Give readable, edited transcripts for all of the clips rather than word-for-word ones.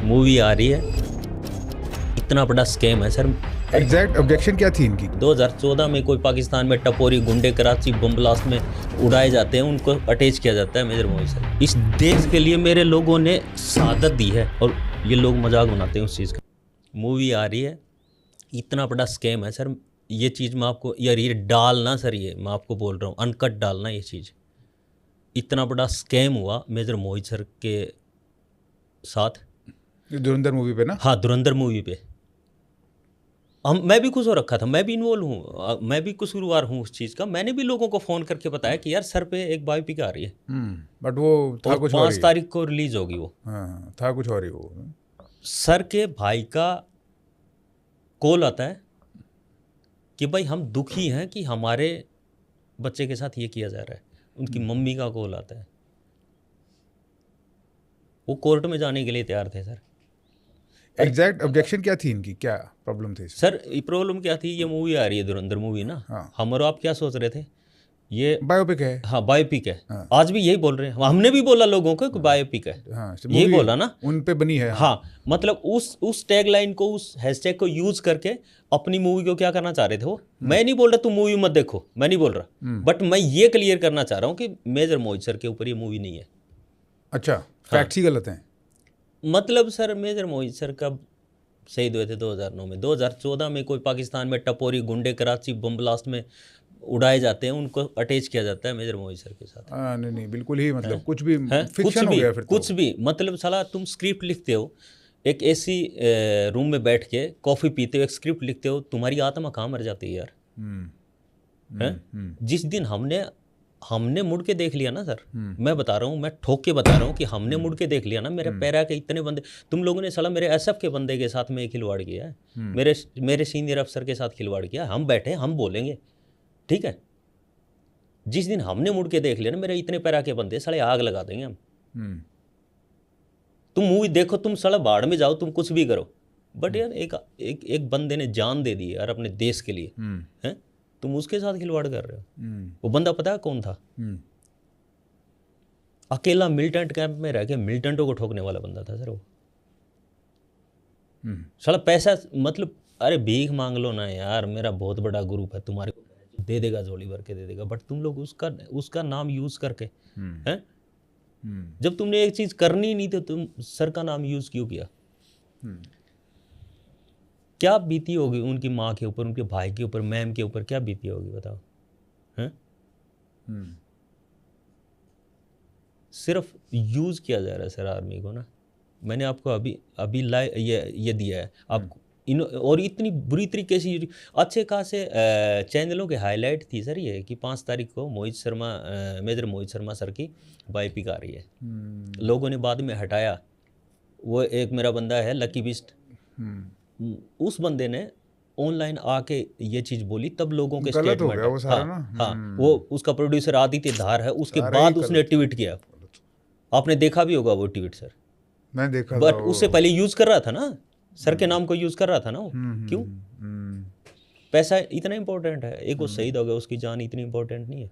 Movie आ रही है, इतना बड़ा स्कैम है सर। एग्जैक्ट ऑब्जेक्शन क्या थी इनकी? 2014 में कोई पाकिस्तान में टपोरी गुंडे कराची बम ब्लास्ट में उड़ाए जाते हैं, उनको अटैच किया जाता है मेजर मोहित सर। इस देश के लिए मेरे लोगों ने शहादत दी है और ये लोग मजाक बनाते हैं उस चीज़ का। मूवी आ रही है, इतना बड़ा स्कैम है सर। ये चीज़ मैं आपको यार ये डालना सर, ये मैं आपको बोल रहा हूँ अनकट डालना ये चीज़। इतना बड़ा स्कैम हुआ मेजर मोहित सर के साथ धुरंधर मूवी पे ना। हाँ, धुरंधर मूवी पे मैं भी खुश हो रखा था, मैं भी इन्वॉल्व हूँ, मैं भी कसूरवार हूँ उस चीज़ का। मैंने भी लोगों को फ़ोन करके बताया कि यार सर पे एक बायोपिक आ रही है, बट वो था और कुछ और 5 ही। तारीख को रिलीज होगी वो। हाँ, था कुछ और ही वो। सर के भाई का कॉल आता है कि भाई हम दुखी हैं कि हमारे बच्चे के साथ ये किया जा रहा है। उनकी मम्मी का कॉल आता है, वो कोर्ट में जाने के लिए तैयार थे सर। एग्जैक्ट ऑब्जेक्शन क्या थी इनकी, क्या प्रॉब्लम थी इसमें? सर प्रॉब्लम क्या थी, ये मूवी आ रही है धुरंधर मूवी ना। हाँ। हम और आप क्या सोच रहे थे, ये बायोपिक है। हाँ बायोपिक है। हाँ। आज भी यही बोल रहे हैं, हमने भी बोला लोगों को कि बायोपिक है। हाँ, यही movie बोला ना उन पे बनी है। हाँ, मतलब उस टैगलाइन को, उस हैशटैग को यूज करके अपनी मूवी को क्या करना चाह रहे थे वो। मैं नहीं बोल रहा तुम मूवी मत देखो, मैं नहीं बोल रहा, बट मैं ये क्लियर करना चाह रहा हूँ कि मेजर मोहित सर के ऊपर ये मूवी नहीं है। अच्छा, फैक्ट्स ही गलत हैं। मतलब सर मेजर मोहित सर कब शहीद हुए थे? 2009 में। 2014 में कोई पाकिस्तान में टपोरी गुंडे कराची बम ब्लास्ट में उड़ाए जाते हैं, उनको अटैच किया जाता है मेजर मोहित सर के साथ। नहीं नहीं, बिल्कुल ही मतलब कुछ भी है कुछ फिक्शन हो भी गया फिर तो। कुछ भी मतलब साला तुम स्क्रिप्ट लिखते हो, एक ऐसी रूम में बैठ के कॉफ़ी पीते हो, एक स्क्रिप्ट लिखते हो, तुम्हारी आत्मा कहाँ मर जाती है यार। जिस दिन हमने मुड़ के देख लिया ना सर, मैं बता रहा हूँ, मैं ठोक के बता रहा हूँ कि हमने मुड़ के देख लिया ना, मेरे पैरा के इतने बंदे, तुम लोगों ने साला मेरे एसएफ के बंदे के साथ में एक खिलवाड़ किया है, मेरे सीनियर अफसर के साथ खिलवाड़ किया। हम बैठे हम बोलेंगे, ठीक है। जिस दिन हमने मुड़ के देख लिया ना, मेरे इतने पैरा के बंदे साले आग लगा देंगे हम। तुम मूवी देखो, तुम साला बाढ़ में जाओ, तुम कुछ भी करो, बट यार एक बंदे ने जान दे दी यार अपने देश के लिए, हैं? तुम उसके साथ खिलवाड़ कर रहे हो। वो बंदा पता है कौन था? अकेला मिलिटेंट कैंप में रह के मिलिटेंटों को ठोकने वाला बंदा था सर वो। साला पैसा मतलब, अरे भीख मांग लो ना यार, मेरा बहुत बड़ा ग्रुप है, तुम्हारे को दे देगा, झोली भर के दे देगा, बट तुम लोग उसका नाम यूज करके, हैं? जब तुमने एक चीज करनी नहीं तो तुम सर का नाम यूज क्यों किया? क्या बीती होगी उनकी माँ के ऊपर, उनके भाई के ऊपर, मैम के ऊपर, क्या बीती होगी बताओ, हैं? सिर्फ यूज किया जा रहा है सर आर्मी को ना। मैंने आपको अभी ये दिया है आपको और इतनी बुरी तरीके से अच्छे खासे चैनलों के हाईलाइट थी सर ये कि 5 तारीख को मेजर मोहित शर्मा सर की बायोपिक आ रही है। लोगों ने बाद में हटाया। वो एक मेरा बंदा है लकी बिस्ट, उस बंदे ने ऑनलाइन आके ये चीज़ बोली, तब लोगों के गलत हो स्टेटमेंट गया वो सारा ना। हाँ, वो उसका प्रोड्यूसर आदित्य धार है, उसके बाद उसने ट्वीट किया। आपने देखा भी होगा वो ट्वीट सर, मैं देखा बट था उससे पहले यूज कर रहा था ना, सर के नाम को यूज कर रहा था ना वो। क्यों? पैसा इतना इंपॉर्टेंट है? एक वो शहीद हो गया, उसकी जान इतनी इंपॉर्टेंट नहीं है?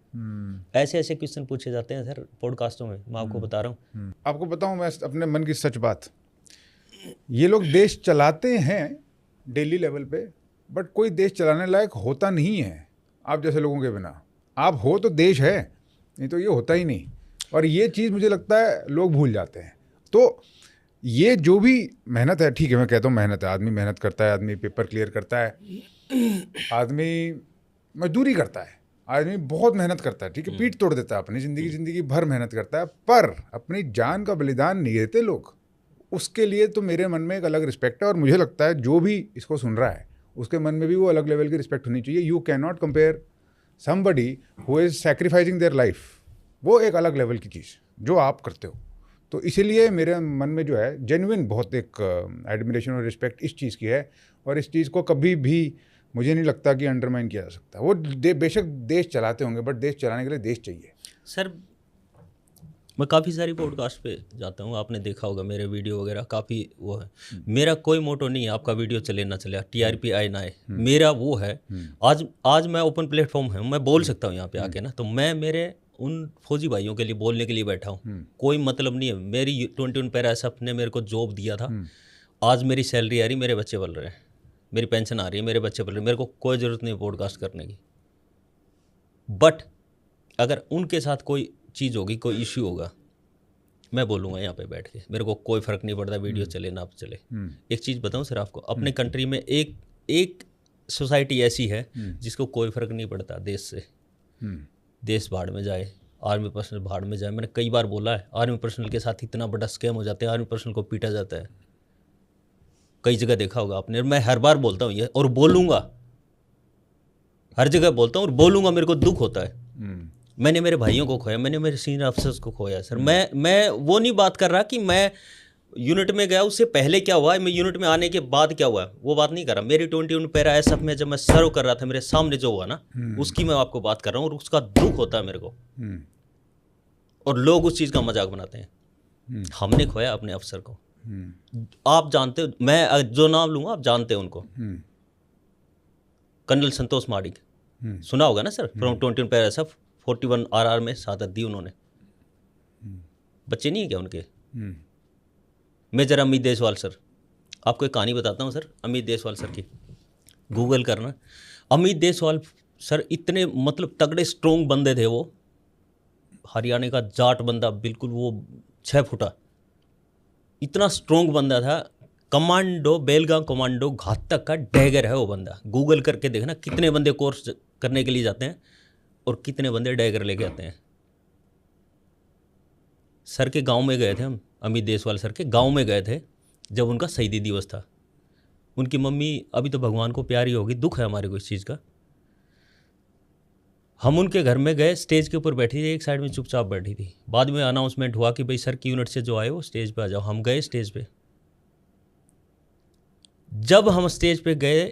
ऐसे ऐसे क्वेश्चन पूछे जाते हैं सर पॉडकास्टों में, मैं आपको बता रहा हूँ। आपको बताऊं मैं अपने मन की सच बात, ये लोग देश चलाते हैं डेली लेवल पे, बट कोई देश चलाने लायक होता नहीं है आप जैसे लोगों के बिना। आप हो तो देश है, नहीं तो ये होता ही नहीं। और ये चीज़ मुझे लगता है लोग भूल जाते हैं। तो ये जो भी मेहनत है, ठीक है, मैं कहता हूँ मेहनत है, आदमी मेहनत करता है, आदमी पेपर क्लियर करता है, आदमी मजदूरी करता है, आदमी बहुत मेहनत करता है, ठीक है, पीठ तोड़ देता है अपनी जिंदगी भर मेहनत करता है, पर अपनी जान का बलिदान नहीं देते लोग। उसके लिए तो मेरे मन में एक अलग रिस्पेक्ट है, और मुझे लगता है जो भी इसको सुन रहा है उसके मन में भी वो अलग लेवल की रिस्पेक्ट होनी चाहिए। You can not compare somebody who is sacrificing their life, वो एक अलग लेवल की चीज़ जो आप करते हो। तो इसीलिए मेरे मन में जो है जेन्युइन बहुत एक एडमिरेशन और रिस्पेक्ट इस चीज़ की है, और इस चीज़ को कभी भी मुझे नहीं लगता कि अंडरमाइन किया जा सकता। वो बेशक देश चलाते होंगे, बट देश चलाने के लिए देश चाहिए सर। मैं काफ़ी सारी पॉडकास्ट पे जाता हूँ, आपने देखा होगा मेरे वीडियो वगैरह काफ़ी वो है। मेरा कोई मोटो नहीं है आपका वीडियो चले ना चले, टीआरपी आए ना आए, मेरा वो है आज मैं ओपन प्लेटफॉर्म हूँ, मैं बोल सकता हूँ यहाँ पे आके ना, तो मैं मेरे उन फौजी भाइयों के लिए बोलने के लिए बैठा हूँ। कोई मतलब नहीं है। मेरी 21 पैरा एसएफ ने मेरे को जॉब दिया था। आज मेरी सैलरी आ रही, मेरे बच्चे पल रहे हैं, मेरी पेंशन आ रही है, मेरे बच्चे पल रहे हैं, मेरे को कोई ज़रूरत नहीं पॉडकास्ट करने की। बट अगर उनके साथ कोई चीज़ होगी, कोई इश्यू होगा, मैं बोलूँगा यहाँ पे बैठ के, मेरे को कोई फ़र्क नहीं पड़ता वीडियो चले ना चले। एक चीज़ बताऊँ सर आपको, अपने कंट्री में एक सोसाइटी ऐसी है जिसको कोई फ़र्क नहीं पड़ता देश से। देश भाड़ में जाए, आर्मी पर्सनल भाड़ में जाए। मैंने कई बार बोला है, आर्मी पर्सनल के साथ इतना बड़ा स्कैम हो जाता है, आर्मी पर्सनल को पीटा जाता है। कई जगह देखा होगा आपने, मैं हर बार बोलता हूँ ये और बोलूँगा, हर जगह बोलता हूँ और बोलूँगा। मेरे को दुख होता है। मैंने मेरे भाइयों को खोया, मैंने मेरे सीनियर अफसर्स को खोया सर। मैं वो नहीं बात कर रहा कि मैं यूनिट में गया उससे पहले क्या हुआ, मैं यूनिट में आने के बाद क्या हुआ, वो बात नहीं कर रहा। मेरी 21 पैरा एसएफ में जब मैं सर्व कर रहा था, मेरे सामने जो हुआ ना, उसकी मैं आपको बात कर रहा हूँ और उसका दुख होता है मेरे को। और लोग उस चीज़ का मजाक बनाते हैं। हमने खोया अपने अफसर को। आप जानते हो, मैं जो नाम लूँगा आप जानते हो उनको, कर्नल संतोष माडिक, सुना होगा ना sir, from 21 para SF 41 RR में शहादत दी उन्होंने। बच्चे नहीं है क्या उनके? मेजर अमित देसवाल सर, आपको एक कहानी बताता हूँ सर अमित देसवाल सर की, गूगल करना। अमित देसवाल सर इतने मतलब तगड़े स्ट्रोंग बंदे थे वो, हरियाणा का जाट बंदा, बिल्कुल वो 6 फुटा, इतना स्ट्रोंग बंदा था। कमांडो, बेलगाम कमांडो घातक का डैगर है वो बंदा। गूगल करके देखना कितने बंदे कोर्स करने के लिए जाते हैं और कितने बंदे डैगर लेके आते हैं। सर के गांव में गए थे हम, अमित देसवाल सर के गांव में गए थे जब उनका शहीदी दिवस था। उनकी मम्मी अभी तो भगवान को प्यारी होगी, दुख है हमारे को इस चीज़ का। हम उनके घर में गए, स्टेज के ऊपर बैठी थी, एक साइड में चुपचाप बैठी थी। बाद में अनाउंसमेंट हुआ कि भाई सर की यूनिट से जो आए वो स्टेज पे आ जाओ। हम गए स्टेज पे। जब हम स्टेज पे गए,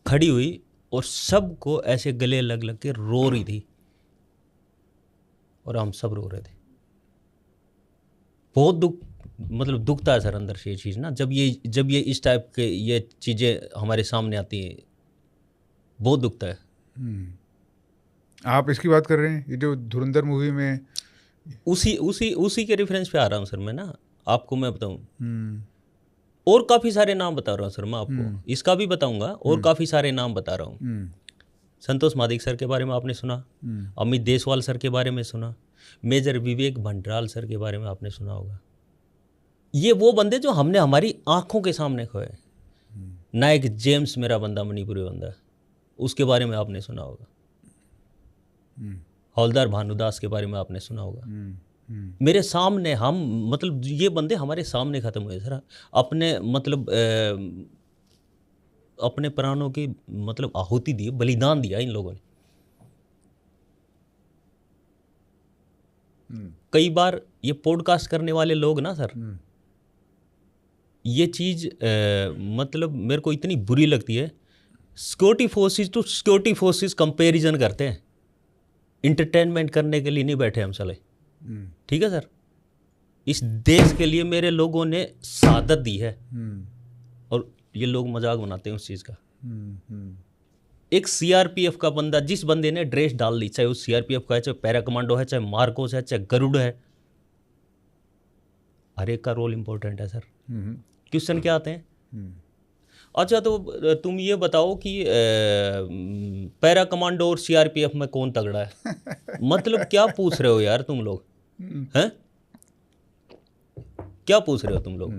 खड़ी हुई और सबको ऐसे गले लग लग के रो रही थी और हम सब रो रहे थे। बहुत दुख, मतलब दुखता है सर अंदर से ये चीज़ ना, जब ये इस टाइप के ये चीज़ें हमारे सामने आती हैं, बहुत दुखता है। आप इसकी बात कर रहे हैं, ये जो धुरंधर मूवी में, उसी के रेफरेंस पे आ रहा हूँ सर मैं ना, आपको मैं बताऊँ। और काफ़ी सारे नाम बता रहा हूँ सर मैं आपको, इसका भी बताऊँगा और काफ़ी सारे नाम बता रहा हूँ। संतोष मादिक सर के बारे में आपने सुना, अमित देसवाल सर के बारे में सुना, मेजर विवेक भंडराल सर के बारे में आपने सुना होगा। ये वो बंदे जो हमने हमारी आंखों के सामने खोए। नायक जेम्स मेरा बंदा, मणिपुरी बंदा, उसके बारे में आपने सुना होगा। हौलदार भानुदास के बारे में आपने सुना होगा। मेरे सामने हम, मतलब ये बंदे हमारे सामने ख़त्म हुए सर। अपने मतलब अपने प्राणों की मतलब आहुति दी, बलिदान दिया इन लोगों ने। कई बार ये पॉडकास्ट करने वाले लोग ना सर, ये चीज़ मतलब मेरे को इतनी बुरी लगती है। Security forces to security forces comparison करते हैं। इंटरटेनमेंट करने के लिए नहीं बैठे हम साले, ठीक है सर। इस देश के लिए मेरे लोगों ने शहादत दी है और ये लोग मजाक बनाते हैं उस चीज़ का। एक सीआरपीएफ का बंदा, जिस बंदे ने ड्रेस डाल ली, चाहे वो सीआरपीएफ का है, चाहे पैरा कमांडो है, चाहे मार्कोस है, चाहे गरुड़ है, हर एक का रोल इंपॉर्टेंट है सर। क्वेश्चन क्या आते हैं? अच्छा तो तुम ये बताओ कि पैरा कमांडो और सीआरपीएफ में कौन तगड़ा है? मतलब क्या पूछ रहे हो यार तुम लोग, हैं? क्या पूछ रहे हो तुम लोग?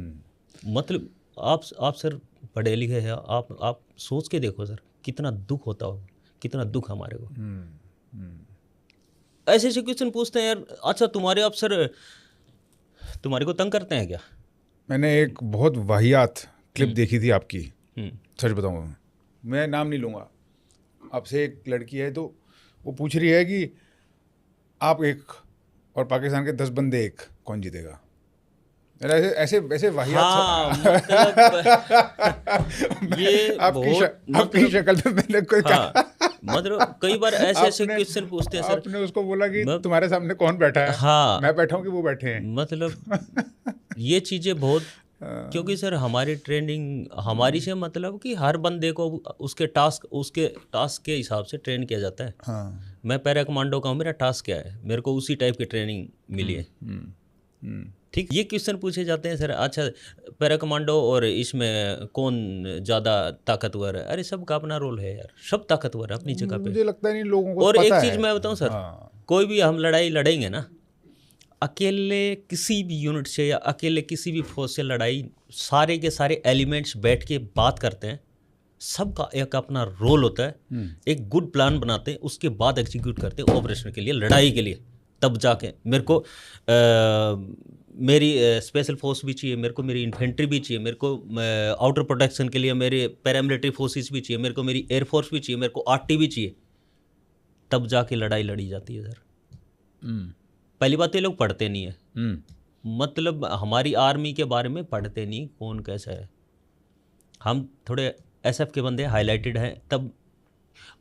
मतलब आप सर पढ़े लिखे हैं, आप सोच के देखो सर, कितना दुख होता हो, कितना दुख हमारे को। ऐसे ऐसे क्वेश्चन पूछते हैं यार। अच्छा तुम्हारे अफसर तुम्हारे को तंग करते हैं क्या? मैंने एक बहुत वाहियात क्लिप देखी थी आपकी, सच बताऊंगा, मैं नाम नहीं लूँगा। आपसे एक लड़की है तो वो पूछ रही है कि आप एक और पाकिस्तान के 10 बंदे एक, कौन जीतेगा? ऐसे वैसे वाहियात। हाँ, मतलब ये आपकी शक्ल पे मैंने कोई मतलब कई बार ऐसे क्वेश्चन पूछते हैं सर। आपने उसको बोला कि तुम्हारे सामने कौन बैठा है? हाँ, मैं बैठा हूँ कि वो बैठे हैं? मतलब ये चीज़ें बहुत, क्योंकि सर हमारी ट्रेनिंग हमारी से मतलब कि हर बंदे को उसके टास्क के हिसाब से ट्रेन किया जाता है। मैं पैरा कमांडो का हूँ, मेरा टास्क क्या है, मेरे को उसी टाइप की ट्रेनिंग मिली है। ठीक, ये क्वेश्चन पूछे जाते हैं सर, अच्छा पैरा कमांडो और इसमें कौन ज़्यादा ताकतवर है? अरे सबका अपना रोल है यार, सब ताकतवर है अपनी जगह पे। मुझे लगता नहीं लोगों को और पता एक चीज़ है। मैं बताऊँ सर, हाँ। कोई भी हम लड़ाई लड़ेंगे ना, अकेले किसी भी यूनिट से या अकेले किसी भी फौज से लड़ाई, सारे के सारे एलिमेंट्स बैठ के बात करते हैं, सबका एक अपना रोल होता है, एक गुड प्लान बनाते हैं, उसके बाद एग्जीक्यूट करते हैं ऑपरेशन के लिए, लड़ाई के लिए। तब जाके मेरे को मेरी स्पेशल फोर्स भी चाहिए, मेरे को मेरी इन्फेंट्री भी चाहिए, मेरे को आउटर प्रोटेक्शन के लिए मेरे पैरामिलिट्री फोर्सेस भी चाहिए, मेरे को मेरी एयरफोर्स भी चाहिए, मेरे को आरटी भी चाहिए, तब जाके लड़ाई लड़ी जाती है सर। पहली बात तो ये लोग पढ़ते नहीं है, मतलब हमारी आर्मी के बारे में पढ़ते नहीं, कौन कैसा है। हम थोड़े एसएफ के बंदे हाईलाइटेड हैं, तब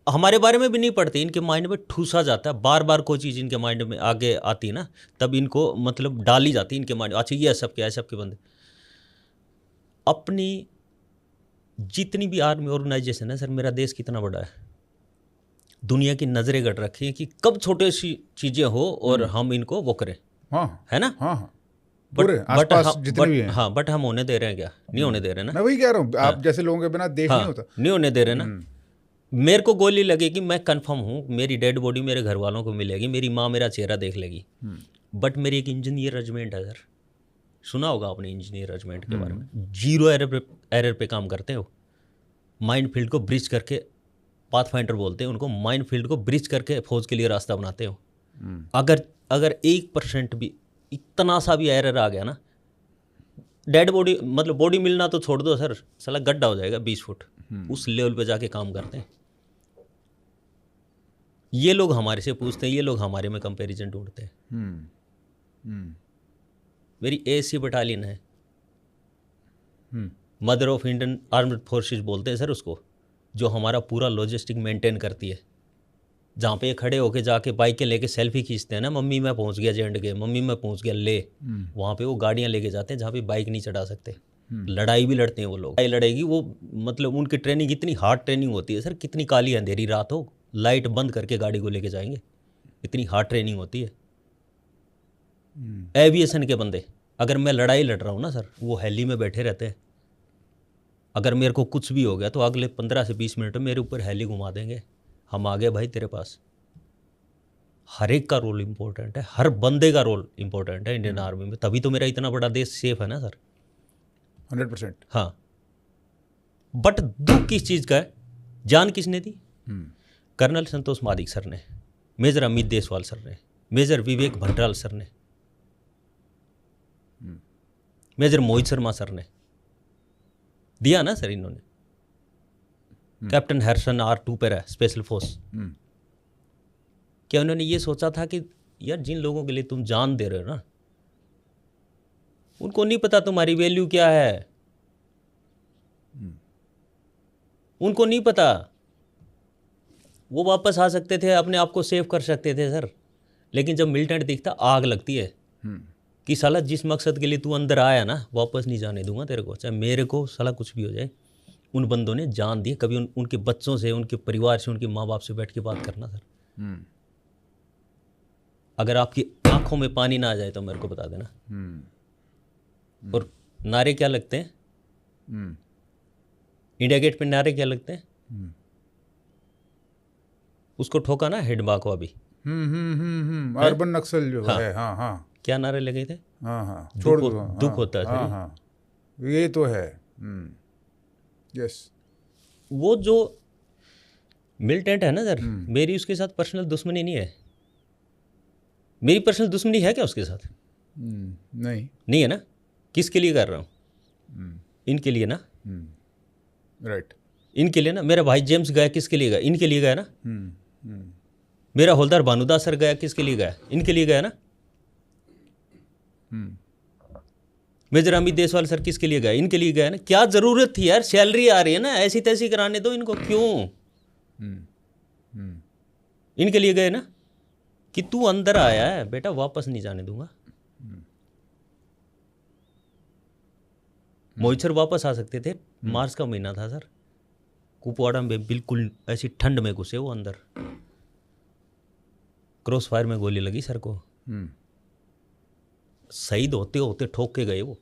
हमारे बारे में भी नहीं पढ़ते, इनके माइंड में ठूसा जाता है, बार बार कोई चीज़ इनके माइंड में आगे आती है ना, तब इनको मतलब डाली जाती है इनके माइंड, अच्छा ये एसएफ के बंदे। अपनी जितनी भी आर्मी ऑर्गेनाइजेशन है सर, मेरा देश कितना बड़ा है, दुनिया की नज़रें गड़ रखी हैं कि कब छोटे सी चीज़ें हो और हम इनको वो करें, हाँ है ना। हाँ हाँ पूरे आसपास जितने भी हैं। हाँ, बट हम होने दे रहे हैं क्या? नहीं होने दे रहे ना। मैं वही कह रहा हूँ, आप जैसे लोगों के बिना देश नहीं होता। नहीं होने दे रहे ना। मेरे को गोली लगेगी, मैं कंफर्म हूँ, मेरी डेड बॉडी मेरे घर वालों को मिलेगी, मेरी माँ मेरा चेहरा देख लेगी, बट मेरी एक इंजीनियर रेजिमेंट है सर, सुना होगा आपने इंजीनियर रेजिमेंट के बारे में, 0 एरर पे काम करते हो, माइंड फील्ड को ब्रिज करके, पाथफाइंडर बोलते हैं उनको, माइंड फील्ड को ब्रिज करके फौज के लिए रास्ता बनाते हो। अगर 1% भी इतना सा भी एरर आ गया ना, डेड बॉडी मतलब बॉडी मिलना तो छोड़ दो सर, साला गड्ढा हो जाएगा 20 फुट, उस लेवल पे जाके काम करते हैं। ये लोग हमारे से पूछते हैं, ये लोग हमारे में कंपैरिजन ढूंढते हैं। मेरी AC बटालियन है, mother of Indian armed forces बोलते हैं सर उसको, जो हमारा पूरा लॉजिस्टिक मेंटेन करती है, जहाँ पे खड़े होके जाके बाइकें लेके सेल्फी खींचते हैं ना, मम्मी मैं पहुँच गया JNK, मम्मी मैं पहुँच गया ले, वहाँ पे वो गाड़ियाँ लेके जाते हैं जहाँ पे बाइक नहीं चढ़ा सकते। लड़ाई भी लड़ते हैं वो लोग, लड़ाई लड़ेगी वो, मतलब उनकी ट्रेनिंग इतनी हार्ड ट्रेनिंग होती है सर, कितनी काली अंधेरी रात हो, लाइट बंद करके गाड़ी को लेके जाएंगे, इतनी हार्ड ट्रेनिंग होती है। एविएशन के बंदे, अगर मैं लड़ाई लड़ रहा हूँ ना सर, वो हेली में बैठे रहते हैं, अगर मेरे को कुछ भी हो गया तो अगले 15 से 20 मिनट में मेरे ऊपर हेली घुमा देंगे, हम आ गए भाई तेरे पास। हर एक का रोल इम्पोर्टेंट है, हर बंदे का रोल इम्पोर्टेंट है इंडियन आर्मी में, तभी तो मेरा इतना बड़ा देश सेफ है ना सर। 100%। हाँ, बट दुख किस चीज़ का है, जान किसने दी? कर्नल संतोष मादिक सर ने, मेजर अमित देसवाल सर ने, मेजर विवेक भंडराल सर ने, मेजर मोहित शर्मा सर ने दिया ना सर इन्होंने। Captain Harrison R2 para special force, क्या उन्होंने ये सोचा था कि यार जिन लोगों के लिए तुम जान दे रहे हो ना, उनको नहीं पता तुम्हारी वैल्यू क्या है, उनको नहीं पता, वो वापस आ सकते थे, अपने आप को सेव कर सकते थे सर, लेकिन जब मिलिटेंट दिखता आग लगती है कि साला जिस मकसद के लिए तू अंदर आया ना, वापस नहीं जाने दूंगा तेरे को, चाहे मेरे को साला कुछ भी हो जाए। उन बंदों ने जान दी, कभी उनके बच्चों से, उनके परिवार से, उनके माँ बाप से बैठ के बात करना सर। अगर आपकी आंखों में पानी ना आ जाए तो मेरे को बता देना। और नारे क्या लगते हैं, इंडिया गेट पे नारे क्या लगते हैं, उसको ठोका ना हेडबा को अभी, अर्बन नक्सल जो है, हाँ हाँ, क्या नारे लगे थे, हाँ हाँ, छोड़ दो, दुख होता है सर। हाँ हाँ, ये तो है। यस, वो जो मिलिटेंट है ना सर, मेरी उसके साथ पर्सनल दुश्मनी नहीं है। मेरी पर्सनल दुश्मनी है क्या उसके साथ? नहीं है ना। किसके लिए कर रहा हूँ? इनके लिए ना, राइट, इनके लिए ना। मेरा भाई जेम्स गया, किसके लिए गया? इनके लिए गया ना। मेरा हवलदार भानुदास सर गया, किसके लिए गया? इनके लिए गया ना। मेजर अमित देसवाल सर किसके लिए गया? इनके लिए गया ना। क्या जरूरत थी यार, सैलरी आ रही है ना, ऐसी तैसी कराने दो इनको, क्यों? इनके लिए गए ना कि तू अंदर आया है बेटा, वापस नहीं जाने दूंगा। मोहित सर वापस आ सकते थे, मार्च का महीना था सर, कुपवाड़ा में बिल्कुल ऐसी ठंड में घुसे वो अंदर। क्रॉस फायर में गोली लगी सर को, हम्म, शहीद होते होते ठोक के गए वो।